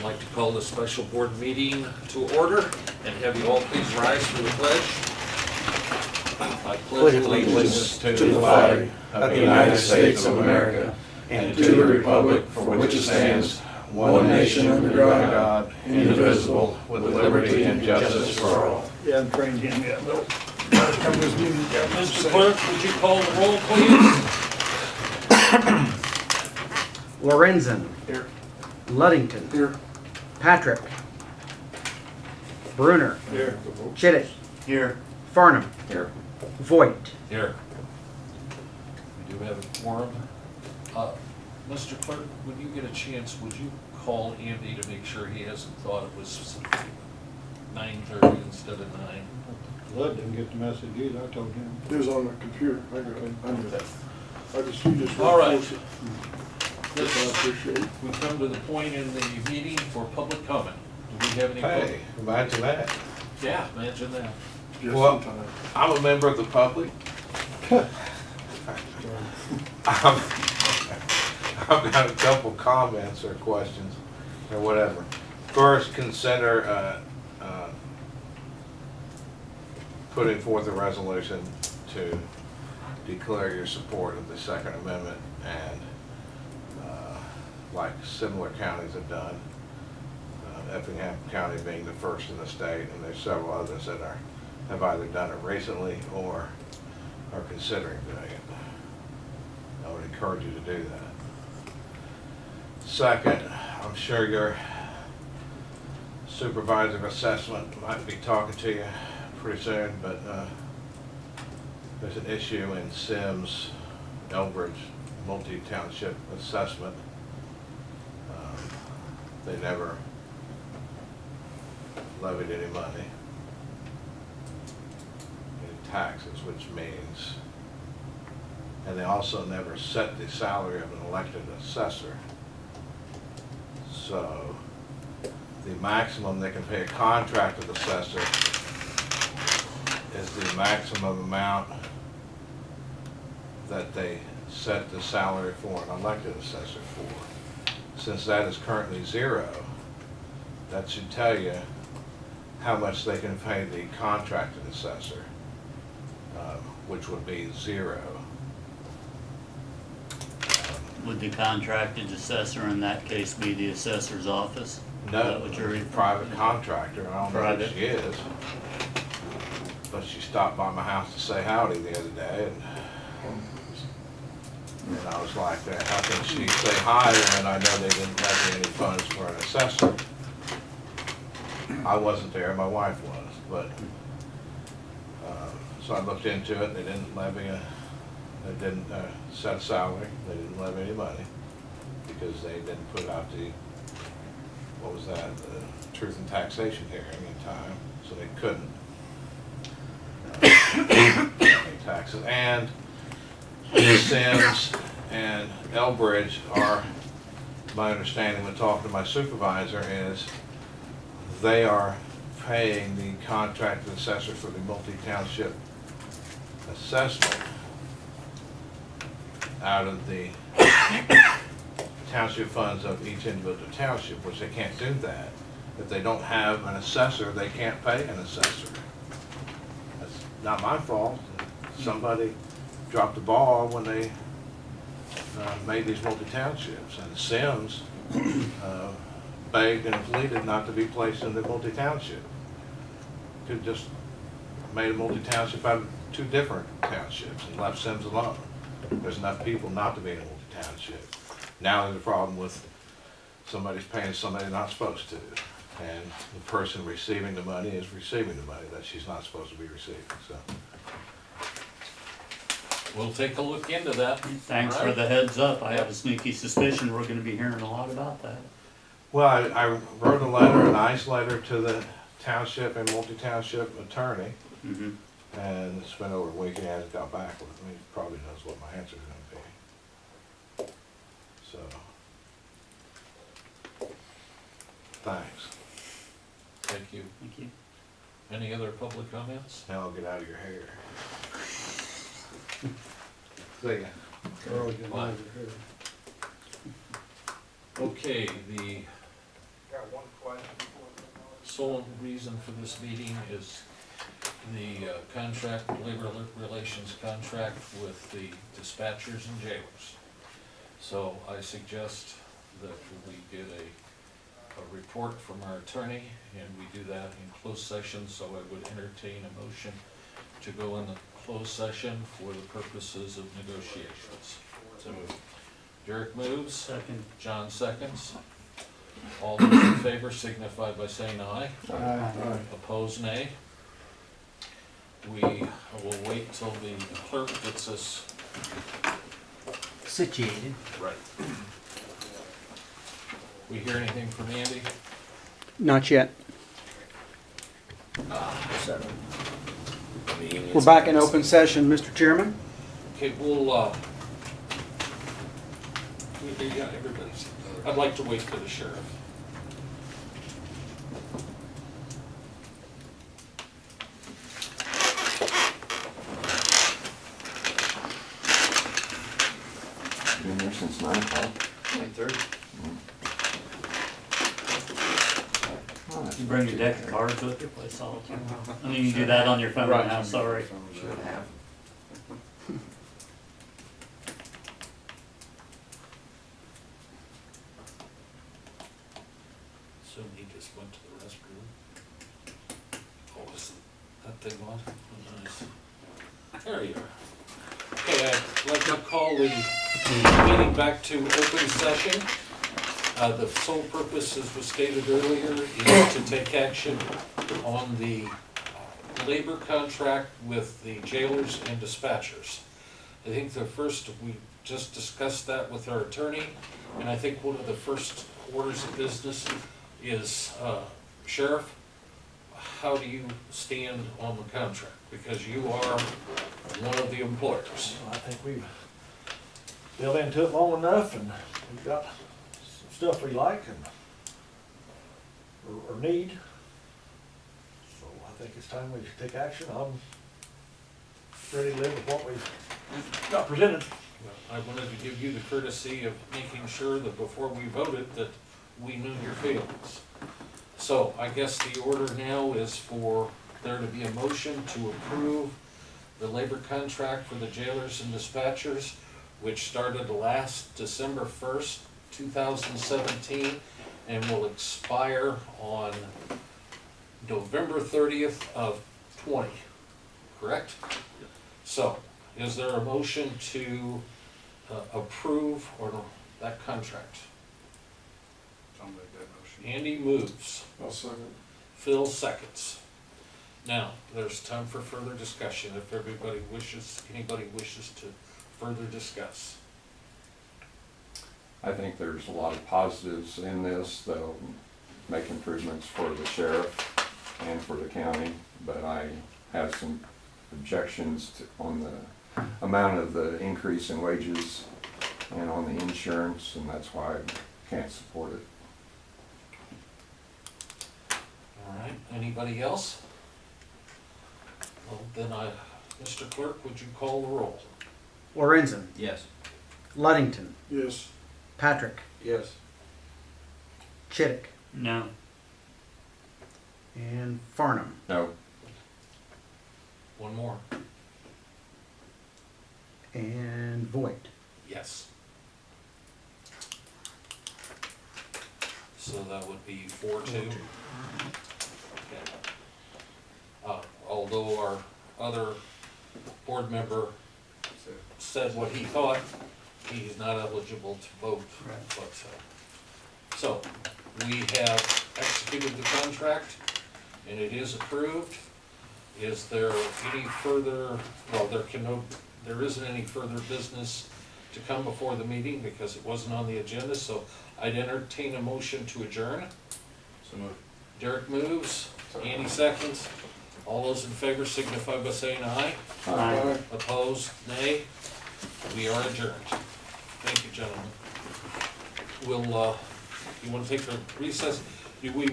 I'd like to call the special board meeting to order and have you all please rise for the pledge. I pledge allegiance to the flag of the United States of America and to the republic for which it stands, one nation under God, indivisible, with liberty and justice for all. Yeah, I'm trained him yet, though. Mr. Clerk, would you call the roll, please? Lorenzen. Here. Luddington. Here. Patrick. Bruner. Here. Chittick. Here. Farnham. Here. Voigt. Here. We do have a quorum. Mr. Clerk, when you get a chance, would you call Andy to make sure he hasn't thought it was 9:30 instead of 9? Lud didn't get the message either, I told him. It was on the computer. I got it. I knew that. You just All right. reinforced it. That's what I appreciate it. We come to the point in the meeting for public comment. Do we have any? Hey, imagine that. Yeah, imagine that. Just Well- in time. I'm a member of the public. I've got a couple comments or questions or whatever. First, consider putting forth a resolution to declare your support of the Second Amendment and like similar counties have done, Effingham County being the first in the state, and there's several others that have either done it recently or are considering doing it. I would encourage you to do that. Second, I'm sure your supervisor of assessment might be talking to you pretty soon, but there's an issue in Sims, Elbridge, multi-township assessment. They never levied any money in taxes, which means, and they also never set the salary of an elected assessor. So the maximum they can pay a contracted assessor is the maximum amount that they set the salary for an elected assessor for. Since that is currently zero, that should tell you how much they can pay the contracted assessor, which would be zero. Would the contracted assessor in that case be the assessor's office? Is No, that what you're private contractor, I don't know who Private. she is. But she stopped by my house to say howdy the other day, and I was like, how can she say hi, and I know they didn't levy any funds for an assessor? I wasn't there, my wife was, but, so I looked into it, they didn't levy they didn't set a salary, they didn't levy any money, because they didn't put out the, what was that, the truth and taxation hearing in time, so they couldn't pay taxes. And Sims and Elbridge are, my understanding when talking to my supervisor is, they are paying the contracted assessor for the multi-township assessment out of the township funds of each individual township, which they can't do that. If they don't have an assessor, they can't pay an assessor. That's not my fault. Somebody dropped the ball when they made these multi-townships, and Sims begged and pleaded not to be placed in the multi-township. Could just made a multi-township out of two different townships and left Sims alone. There's enough people not to be in a multi-township. Now there's a problem with somebody's paying somebody they're not supposed to, and the person receiving the money is receiving the money that she's not supposed to be receiving, so. We'll take a look into that. Thanks All for right. the heads up. I have a sneaky suspicion we're gonna be hearing a lot about that. Well, I wrote a letter, a nice letter to the township and multi-township attorney, Mm-hmm. and it's been over a week, he hasn't got back with me, he probably knows what my answer's gonna be. So. Thanks. Thank you. Thank you. Any other public comments? Now I'll get out of your hair. See ya. Carl, get Why? over here. Okay, the got one question. Sole reason for this meeting is the contract, labor relations contract with the dispatchers and jailers. So I suggest that we get a report from our attorney, and we do that in closed session, so I would entertain a motion to go in the closed session for the purposes of negotiations. So Derek moves, Second. John seconds. All those in favor signify by saying aye. Aye. Opposed, nay. We will wait till the clerk gets us Situated. right. We hear anything from Andy? Not yet. We're back in open session, Mr. Chairman. Okay, yeah, everybody's, I'd like to wait for the sheriff. Been there since 9 o'clock. 9:30. Oh, that's You bring your deck of cards with you, play solitaire. I mean, you can do that on your phone now, sorry. Should have. So he just went to the restroom. Oh, is that thing on? Oh, nice. There you are. Okay, I'd like to call the meeting back to open session. The sole purpose, as was stated earlier, is to take action on the labor contract with the jailers and dispatchers. I think we just discussed that with our attorney, and I think one of the first orders of business is, Sheriff, how do you stand on the contract? Because you are one of the employers. I think we've built into it long enough, and we've got some stuff we like and or need. So I think it's time we take action. I'm ready to live with what we've got presented. I wanted to give you the courtesy of making sure that before we voted that we knew your feelings. So I guess the order now is for there to be a motion to approve the labor contract for the jailers and dispatchers, which started last December 1st, 2017, and will expire on November 30th of 20, correct? So, is there a motion to approve that contract? I'll make that motion. Andy moves, I'll second. Phil seconds. Now, there's time for further discussion if anybody wishes to further discuss. I think there's a lot of positives in this. They'll make improvements for the sheriff and for the county, but I have some objections on the amount of the increase in wages and on the insurance, and that's why I can't support it. All right, anybody else? Well, then Mr. Clerk, would you call the roll? Lorenzen. Yes. Luddington. Yes. Patrick. Yes. Chittick. No. And Farnham. No. One more. And Voigt. Yes. So that would be 4-2. Okay. Although our other board member said what he thought, he's not eligible to vote. Right. But, so, we have executed the contract, and it is approved. Is there any further, well, there isn't any further business to come before the meeting because it wasn't on the agenda, so I'd entertain a motion to adjourn. So moved. Derek moves, Andy seconds. All those in favor signify by saying aye. Aye. Opposed, nay. We are adjourned. Thank you, gentlemen. We'll, you want to take a recess? Do we